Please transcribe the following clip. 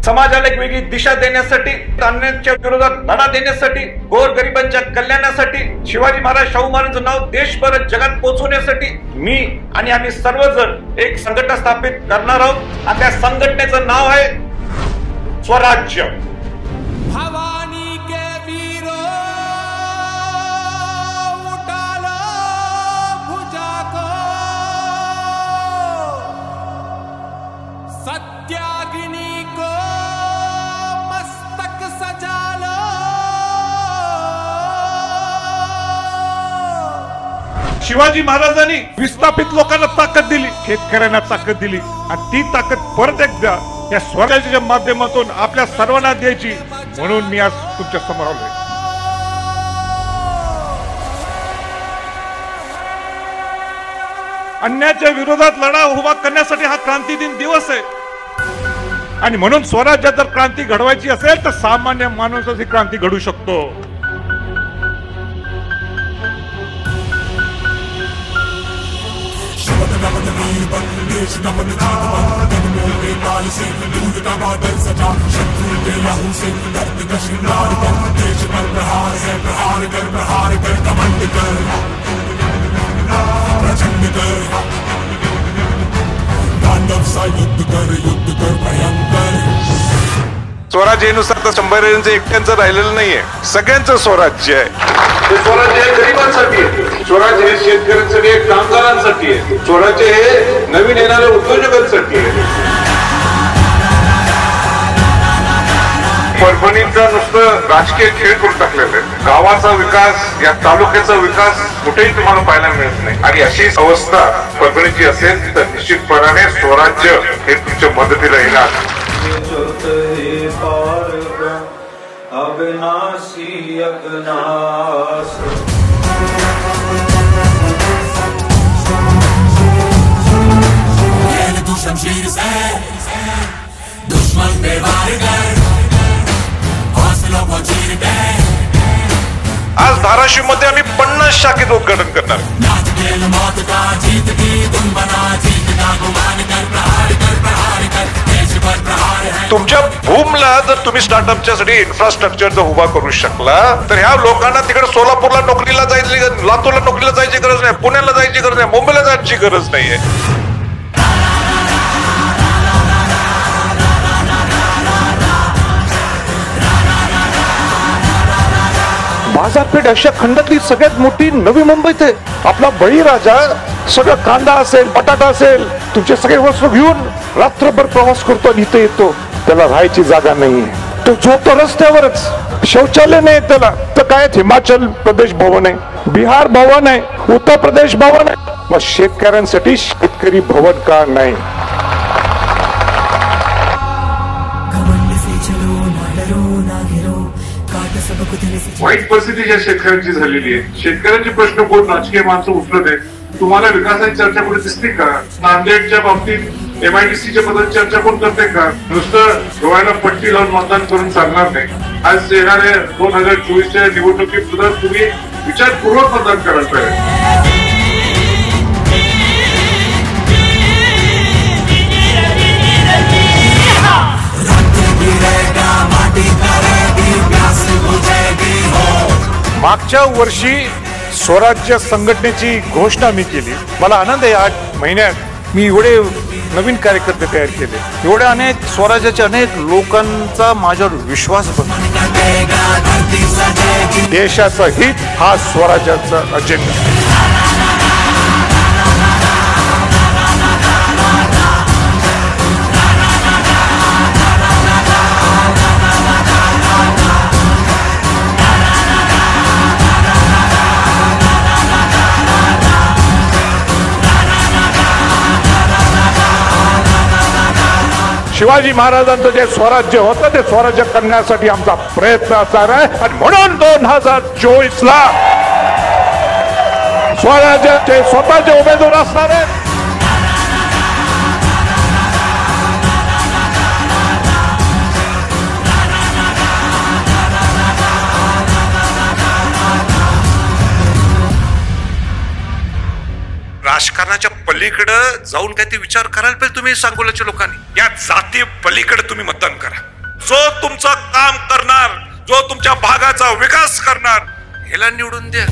समाजाला एक वेगळी दिशा देण्यासाठी, अन्यायाच्या विरोधात लढा देण्यासाठी, गोरगरिबांच्या कल्याणासाठी, शिवाजी महाराज शाहू महाराजांचं नाव देशभर जगात पोहोचवण्यासाठी मी आणि आम्ही सर्वजण एक संघटना स्थापित करणार आहोत आणि त्या संघटनेचं नाव आहे स्वराज्य। भवानी के वीरो उठालो भुजा को, सत्याग्नि को मस्तक सजा लो। शिवाजी महाराजांनी विस्थापित लोकांना ताकद दिली, शेतकऱ्यांना ताकद दिली आणि ती ताकद परत एकदा या स्वराज्याच्या माध्यमातून आपल्या सर्वांना द्यायची, म्हणून मी आज तुमच्या समोर आलोय। अन्यायाच्या विरोधात लढा उभा करण्यासाठी हा क्रांती दिन दिवस आहे आणि म्हणून स्वराज्यात जर क्रांती घडवायची असेल तर सामान्य माणूसच ही क्रांती घडू शकतो। स्वराज्यानुसार तर शंभरांचं एकट्यांचं राहिलेलं नाहीये, सगळ्यांचं स्वराज्य आहे। स्वराज्य हे गरिबांसाठी आहे, स्वराज्य हे शेतकऱ्यांसाठी आहे, कामगारांसाठी आहे, स्वराज्य हे नवीन येणाऱ्या उद्योजकांसाठी आहे। परभणीचा नुसतं राजकीय खेळ करून टाकलेला आहे। गावाचा विकास, या तालुक्याचा विकास कुठेही तुम्हाला पाहायला मिळत नाही आणि अशी अवस्था परभणीची असेल तर निश्चितपणाने स्वराज्य हे तुमच्या मदतीला येणार। अविनाशी अविनाश तू शमशीर से दुश्मन पे वार कर, हौसलों को चीर के। आज धाराशिव मध्ये आम्ही 50 शाखेत उद्घाटन करणार। नाच खेल मौत का, जीत की तुम बना, जीत का गुमान कर, प्रहार कर, प्रहार कर, देश पर प्रहार है। तुमच्या भूमला जर तुम्ही स्टार्टअपच्या साठी इन्फ्रास्ट्रक्चर जर उभा करू शकला तर ह्या लोकांना तिकडे सोलापूरला नोकरीला जायची, लातूरला नोकरीला जायची गरज नाही, पुण्याला जायची गरज नाही, मुंबईला जायची गरज नाहीये। बाजारपेठ अशा खंडातली सगळ्यात मोठी नवी मुंबईत आहे। आपला बळीराजा सगळं कांदा असेल, बटाटा असेल, तुमचे सगळे वस्तू घेऊन रात्रभर प्रवास करतो आणि इथे येतो, त्याला राहायची जागा नाहीये, तो झोपतो रस्त्यावरच, शौचालय नाही त्याला, तर काय हिमाचल प्रदेश भवन आहे, बिहार भवन आहे, उत्तर प्रदेश भवन आहे, मग शेतकऱ्यांसाठी शेतकरी भवन का नाही? वाईट परिस्थिती ज्या शेतकऱ्यांची झालेली आहे, शेतकऱ्यांचे प्रश्न कोण राजकीय माणसं उचलत आहेत? तुम्हाला विकासाची चर्चा कुठे दिसते का? नांदेडच्या बाबतीत MIDCच्या बद्दल चर्चा कोण करते का? नुसतं डोळ्याला पट्टी लावून मतदान करून चालणार नाही। आज येणाऱ्या 2024च्या निवडणुकीत सुद्धा तुम्ही विचारपूर्वक मतदान करायला पाहिजे। मागच्या वर्षी स्वराज्य संघटनेची घोषणा मी केली। मला आनंद आहे 8 महिन्यात मी एवढे नवीन कार्यकर्ते तयार केले, एवढ्या अनेक स्वराज्याचे अनेक लोकांचा माझ्यावर विश्वास बसला। देशाचं हित हा स्वराज्याचा अजेंडा। शिवाजी महाराजांचं जे स्वराज्य होतं ते स्वराज्य करण्यासाठी आमचा प्रयत्न असणार आहे आणि म्हणून 2024ला स्वराज्याचे स्वतःचे उमेदवार असणार आहेत। राजकारणाच्या पलीकडे जाऊन काय ते विचार करायला पाहिजे तुम्ही सांगोल्याच्या लोकांनी। या जाती पलीकडे तुम्ही मतदान करा। जो तुमचं काम करणार, जो तुमच्या भागाचा विकास करणार, ह्याला निवडून द्या.